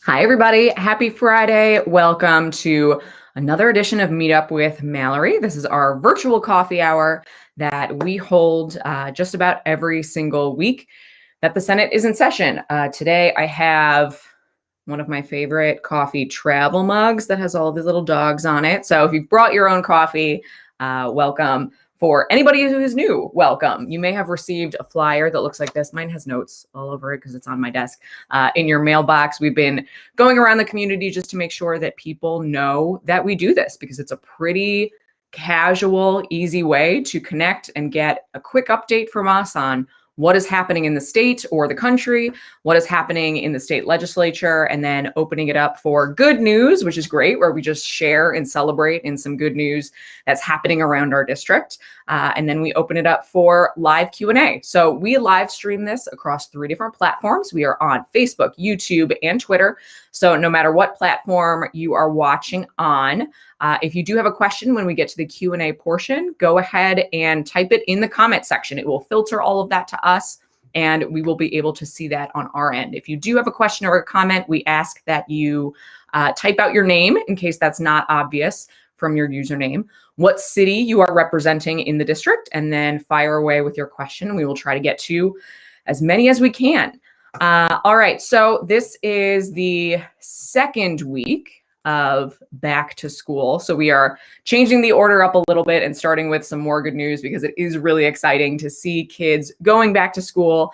Hi, everybody. Happy Friday. Welcome to another edition of Meetup with Mallory. This is our virtual coffee hour that we hold just about every single week that the Senate is in session. Today, I have one of my favorite coffee travel mugs that has all these little dogs on it. So if you've brought your own coffee, welcome. For anybody who is new, welcome. You may have received a flyer that looks like this. Mine has notes all over it because it's on my desk in your mailbox. We've been going around the community just to make sure that people know that we do this because it's a pretty casual, easy way to connect and get a quick update from us on what is happening in the state or the country, what is happening in the state legislature, and then opening it up for good news, which is great, where we just share and celebrate in some good news that's happening around our district. And then we open it up for live Q&A. So we live stream this across 3 different platforms. We are on Facebook, YouTube, and Twitter. So no matter what platform you are watching on, if you do have a question when we get to the Q&A portion, go ahead and type it in the comment section. It will filter all of that to us, and we will be able to see that on our end. If you do have a question or a comment, we ask that you type out your name in case that's not obvious from your username, what city you are representing in the district, and then fire away with your question. We will try to get to as many as we can. All right, so this is the second week of back to school. So we are changing the order up a little bit and starting with some more good news because it is really exciting to see kids going back to school.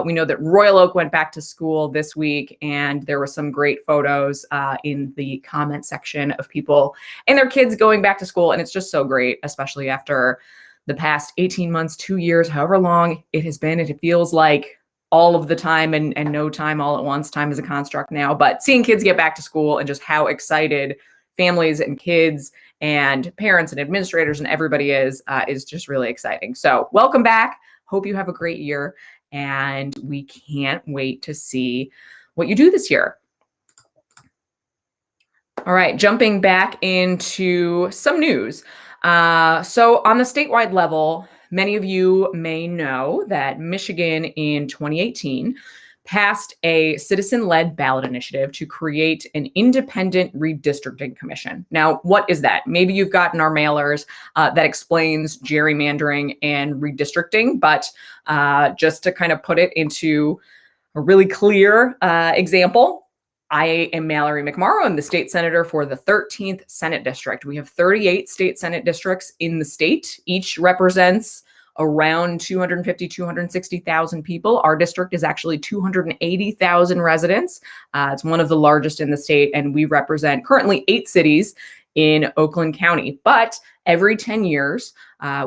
We know that Royal Oak went back to school this week, and there were some great photos in the comment section of people and their kids going back to school. And it's just so great, especially after the past 18 months, 2 years, however long it has been. It feels like all of the time and no time all at once. Time is a construct now, but seeing kids get back to school and just how excited families and kids and parents and administrators and everybody is just really exciting. So welcome back. Hope you have a great year, and we can't wait to see what you do this year. All right, jumping back into some news. So on the statewide level, many of you may know that Michigan in 2018 passed a citizen-led ballot initiative to create an independent redistricting commission. Now, what is that? Maybe you've gotten our mailers that explains gerrymandering and redistricting, but just to kind of put it into a really clear example, I am Mallory McMorrow. I'm the state senator for the 13th Senate District. We have 38 state Senate districts in the state. Each represents around 250, 260,000 people. Our district is actually 280,000 residents. It's one of the largest in the state, and we represent currently 8 cities in Oakland County. But every 10 years,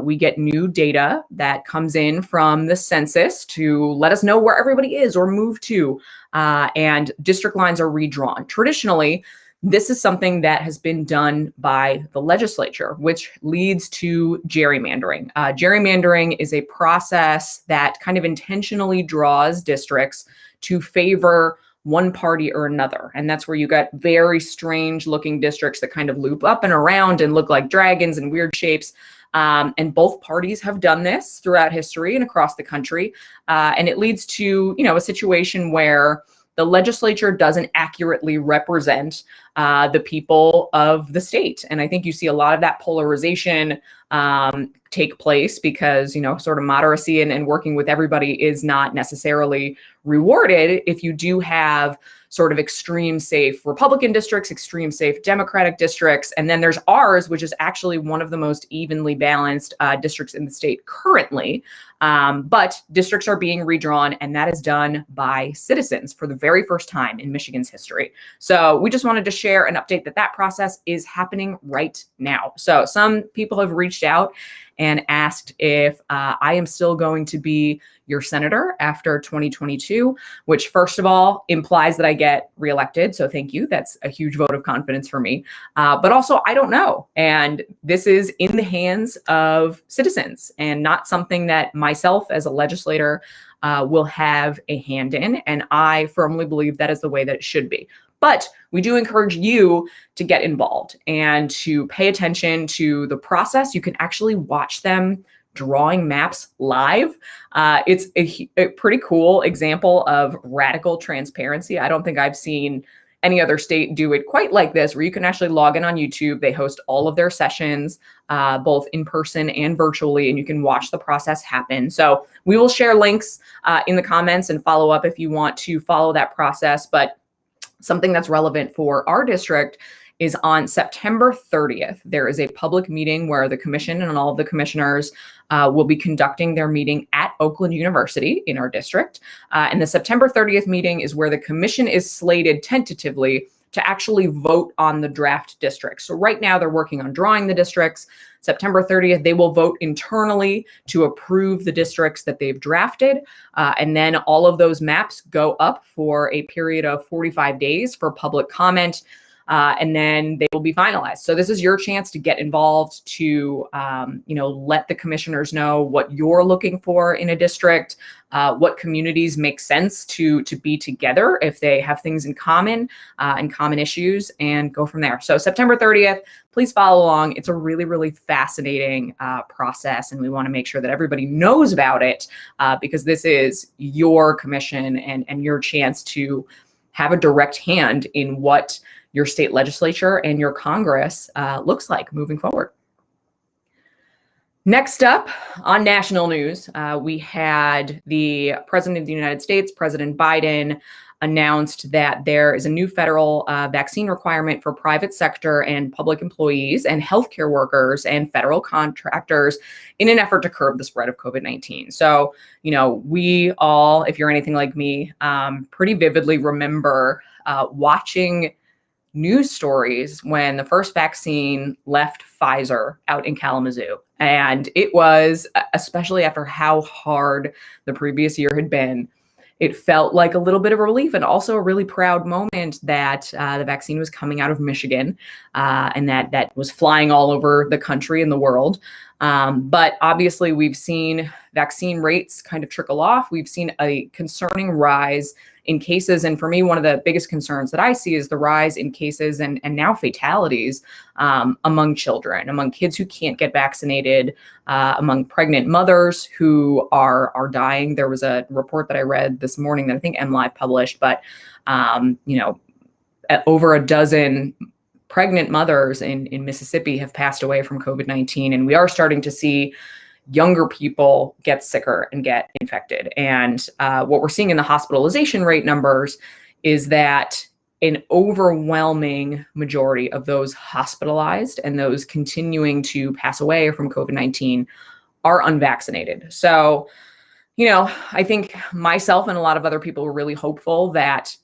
we get new data that comes in from the census to let us know where everybody is or moved to, and district lines are redrawn. Traditionally, this is something that has been done by the legislature, which leads to gerrymandering. Gerrymandering is a process that kind of intentionally draws districts to favor one party or another. And that's where you got very strange looking districts that kind of loop up and around and look like dragons and weird shapes. And both parties have done this throughout history and across the country. And it leads to, a situation where the legislature doesn't accurately represent the people of the state. And I think you see a lot of that polarization take place because, sort of moderacy and working with everybody is not necessarily rewarded if you do have sort of extreme safe Republican districts, extreme safe Democratic districts. And then there's ours, which is actually one of the most evenly balanced districts in the state currently. But districts are being redrawn, and that is done by citizens for the very first time in Michigan's history. So we just wanted to share an update that process is happening right now. So some people have reached out and asked if I am still going to be your senator after 2022, which first of all implies that I get reelected. So thank you. That's a huge vote of confidence for me. But also, I don't know. And this is in the hands of citizens and not something that myself as a legislator will have a hand in. And I firmly believe that is the way that it should be. But we do encourage you to get involved and to pay attention to the process. You can actually watch them drawing maps live. It's a pretty cool example of radical transparency. I don't think I've seen any other state do it quite like this, where you can actually log in on YouTube. They host all of their sessions, both in person and virtually, and you can watch the process happen. So we will share links in the comments and follow up if you want to follow that process. But something that's relevant for our district is on September 30th. There is a public meeting where the commission and all of the commissioners will be conducting their meeting at Oakland University in our district. And the September 30th meeting is where the commission is slated tentatively to actually vote on the draft districts. So right now they're working on drawing the districts. September 30th, they will vote internally to approve the districts that they've drafted. And then all of those maps go up for a period of 45 days for public comment. And then they will be finalized. So this is your chance to get involved, to let the commissioners know what you're looking for in a district, what communities make sense to be together if they have things in common and common issues, and go from there. So September 30th, please follow along. It's a really, really fascinating process, and we want to make sure that everybody knows about it because this is your commission and your chance to have a direct hand in what your state legislature and your Congress looks like moving forward. Next up on national news, we had the President of the United States, President Biden, announced that there is a new federal vaccine requirement for private sector and public employees and healthcare workers and federal contractors in an effort to curb the spread of COVID-19. So, we all, if you're anything like me, pretty vividly remember watching news stories when the first vaccine left Pfizer out in Kalamazoo. And it was, especially after how hard the previous year had been, it felt like a little bit of a relief and also a really proud moment that the vaccine was coming out of Michigan and that was flying all over the country and the world. But obviously, we've seen vaccine rates kind of trickle off. We've seen a concerning rise in cases. And for me, one of the biggest concerns that I see is the rise in cases and now fatalities among children, among kids who can't get vaccinated, among pregnant mothers who are dying. There was a report that I read this morning that I think MLive published, but over a dozen pregnant mothers in Mississippi have passed away from COVID-19. And we are starting to see younger people get sicker and get infected. And what we're seeing in the hospitalization rate numbers is that an overwhelming majority of those hospitalized and those continuing to pass away from COVID-19 are unvaccinated. So, I think myself and a lot of other people were really hopeful that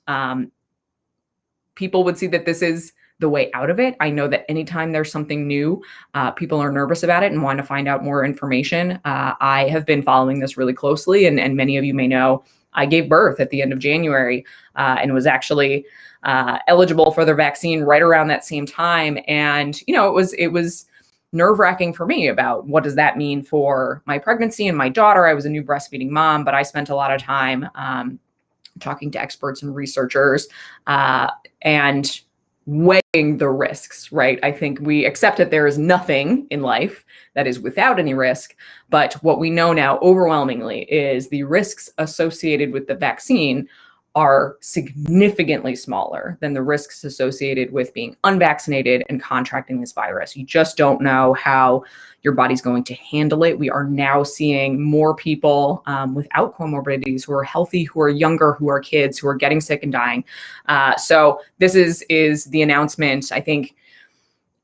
people would see that this is the way out of it. I know that anytime there's something new, people are nervous about it and want to find out more information. I have been following this really closely, and many of you may know I gave birth at the end of January and was actually eligible for the vaccine right around that same time. And, it was nerve-wracking for me about what does that mean for my pregnancy and my daughter. I was a new breastfeeding mom, but I spent a lot of time talking to experts and researchers and weighing the risks, right? I think we accept that there is nothing in life that is without any risk, but what we know now overwhelmingly is the risks associated with the vaccine are significantly smaller than the risks associated with being unvaccinated and contracting this virus. You just don't know how your body's going to handle it. We are now seeing more people without comorbidities who are healthy, who are younger, who are kids, who are getting sick and dying. So this is the announcement, I think,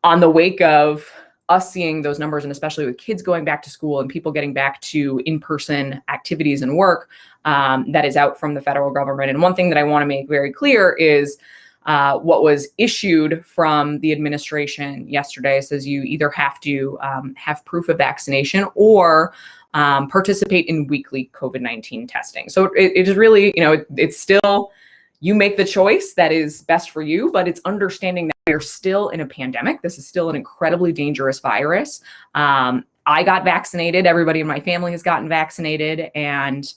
on the wake of us seeing those numbers, and especially with kids going back to school and people getting back to in-person activities and work, that is out from the federal government. And one thing that I want to make very clear is what was issued from the administration yesterday says you either have to have proof of vaccination or participate in weekly COVID-19 testing. So it is really, it's still, you make the choice that is best for you, but it's understanding that we're still in a pandemic. This is still an incredibly dangerous virus. I got vaccinated. Everybody in my family has gotten vaccinated, and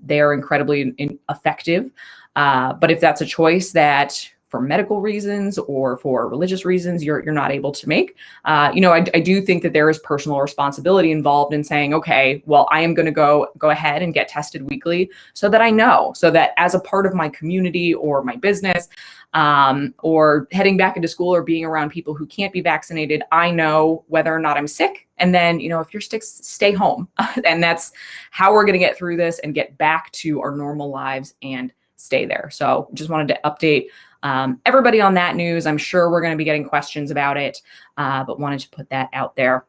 they are incredibly effective. But if that's a choice that for medical reasons or for religious reasons you're not able to make, I do think that there is personal responsibility involved in saying, okay, well, I am going to go ahead and get tested weekly so that I know, so that as a part of my community or my business, or heading back into school or being around people who can't be vaccinated, I know whether or not I'm sick. And then, if you're sick, stay home. And that's how we're going to get through this and get back to our normal lives and stay there. So just wanted to update everybody on that news. I'm sure we're going to be getting questions about it, but wanted to put that out there.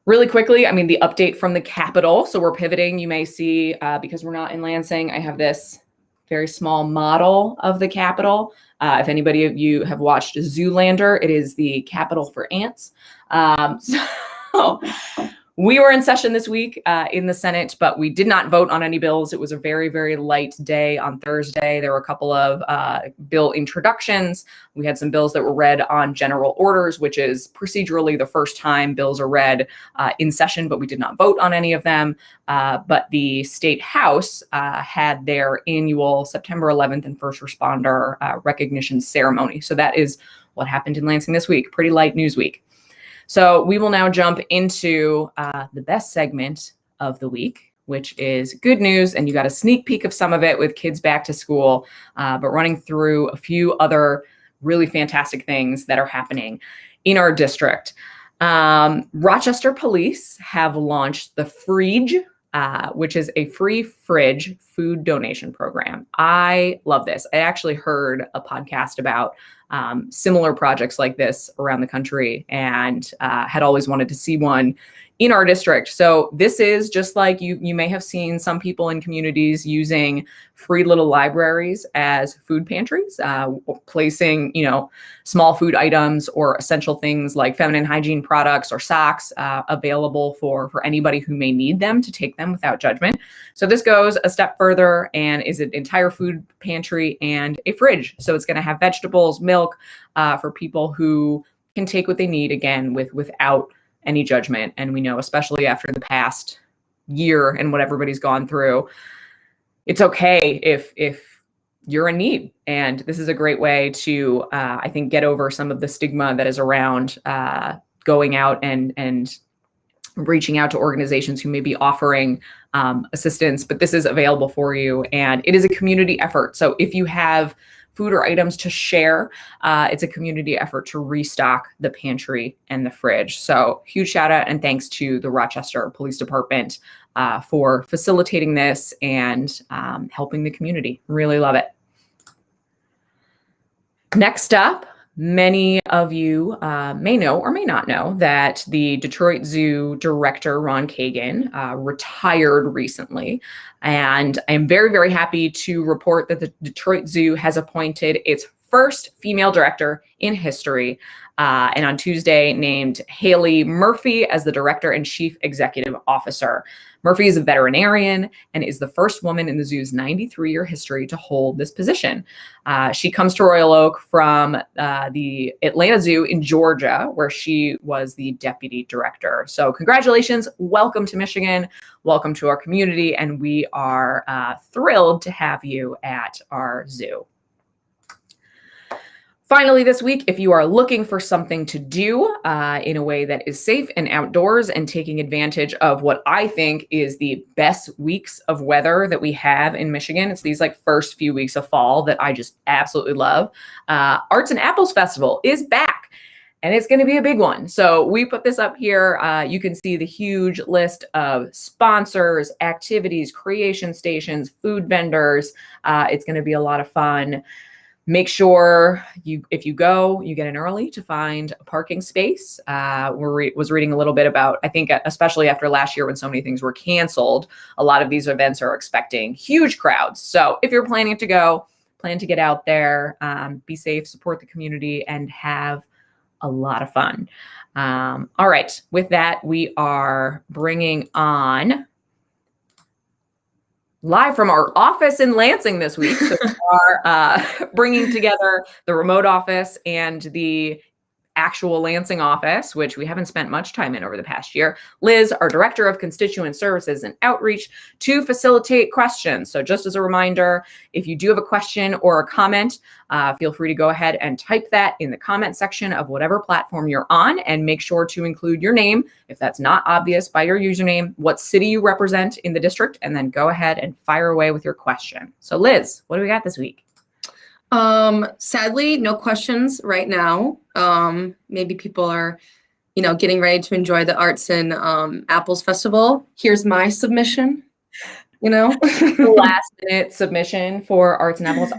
Really quickly, the update from the Capitol. So we're pivoting. You may see, because we're not in Lansing, I have this very small model of the Capitol. If anybody of you have watched Zoolander, it is the Capitol for ants. So we were in session this week in the Senate, but we did not vote on any bills. It was a very, very light day on Thursday. There were a couple of bill introductions. We had some bills that were read on general orders, which is procedurally the first time bills are read in session, but we did not vote on any of them. But the State House had their annual September 11th and first responder recognition ceremony. So that is what happened in Lansing this week. Pretty light news week. So we will now jump into the best segment of the week, which is good news. And you got a sneak peek of some of it with kids back to school, but running through a few other really fantastic things that are happening in our district. Rochester Police have launched the Fridge, which is a free fridge food donation program. I love this. I actually heard a podcast about similar projects like this around the country and had always wanted to see one in our district. So this is just like you may have seen some people in communities using free little libraries as food pantries, placing, small food items or essential things like feminine hygiene products or socks available for anybody who may need them to take them without judgment. So this goes a step further and is an entire food pantry and a fridge. So it's going to have vegetables, milk for people who can take what they need, again, without any judgment. And we know, especially after the past year and what everybody's gone through, it's okay if you're in need. And this is a great way to, I think, get over some of the stigma that is around going out and reaching out to organizations who may be offering assistance, but this is available for you. And it is a community effort. So if you have food or items to share, it's a community effort to restock the pantry and the fridge. So huge shout out and thanks to the Rochester Police Department for facilitating this and helping the community. Really love it. Next up, many of you may know or may not know that the Detroit Zoo director, Ron Kagan, retired recently. And I'm very, very happy to report that the Detroit Zoo has appointed its first female director in history. And on Tuesday named Haley Murphy as the director and chief executive officer. Murphy is a veterinarian and is the first woman in the zoo's 93-year history to hold this position. She comes to Royal Oak from the Atlanta Zoo in Georgia, where she was the deputy director. So congratulations. Welcome to Michigan. Welcome to our community. And we are thrilled to have you at our zoo. Finally, this week, if you are looking for something to do in a way that is safe and outdoors and taking advantage of what I think is the best weeks of weather that we have in Michigan, it's these first few weeks of fall that I just absolutely love. Arts and Apples Festival is back. And it's going to be a big one. So we put this up here. You can see the huge list of sponsors, activities, creation stations, food vendors. It's going to be a lot of fun. Make sure if you go, you get in early to find a parking space. Was reading a little bit about, I think, especially after last year when so many things were canceled, a lot of these events are expecting huge crowds. So if you're planning to go, plan to get out there, be safe, support the community, and have a lot of fun. All right. With that, we are bringing on live from our office in Lansing this week. So we are bringing together the remote office and the actual Lansing office, which we haven't spent much time in over the past year. Liz, our Director of Constituent Services and Outreach, to facilitate questions. So just as a reminder, if you do have a question or a comment, feel free to go ahead and type that in the comment section of whatever platform you're on, and make sure to include your name, if that's not obvious by your username, what city you represent in the district, and then go ahead and fire away with your question. So Liz, what do we got this week? Sadly, no questions right now. Maybe people are, getting ready to enjoy the Arts and Apples Festival. Here's my submission, The last minute submission for Arts and Apples.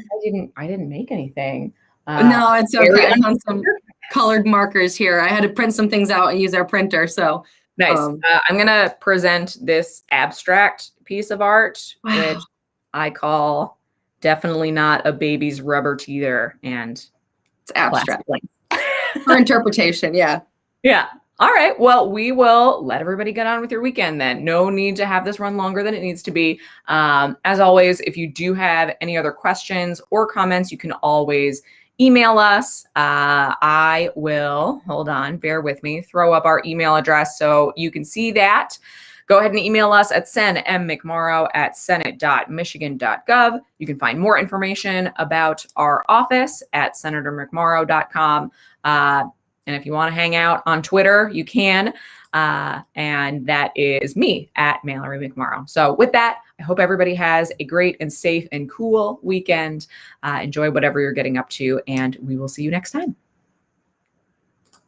I didn't make anything. No, it's okay. Very I found some colored markers here. I had to print some things out and use our printer. So nice. I'm going to present this abstract piece of art, which I call definitely not a baby's rubber teether, and it's abstract for interpretation. Yeah. Yeah. All right. Well, we will let everybody get on with your weekend then. No need to have this run longer than it needs to be. As always, if you do have any other questions or comments, you can always email us. I will, hold on, bear with me, throw up our email address so you can see that. Go ahead and email us at senmcmorrow@senate.michigan.gov. You can find more information about our office at senatormcmorrow.com. And if you want to hang out on Twitter, you can. And that is me at Mallory McMorrow. So with that, I hope everybody has a great and safe and cool weekend. Enjoy whatever you're getting up to, and we will see you next time.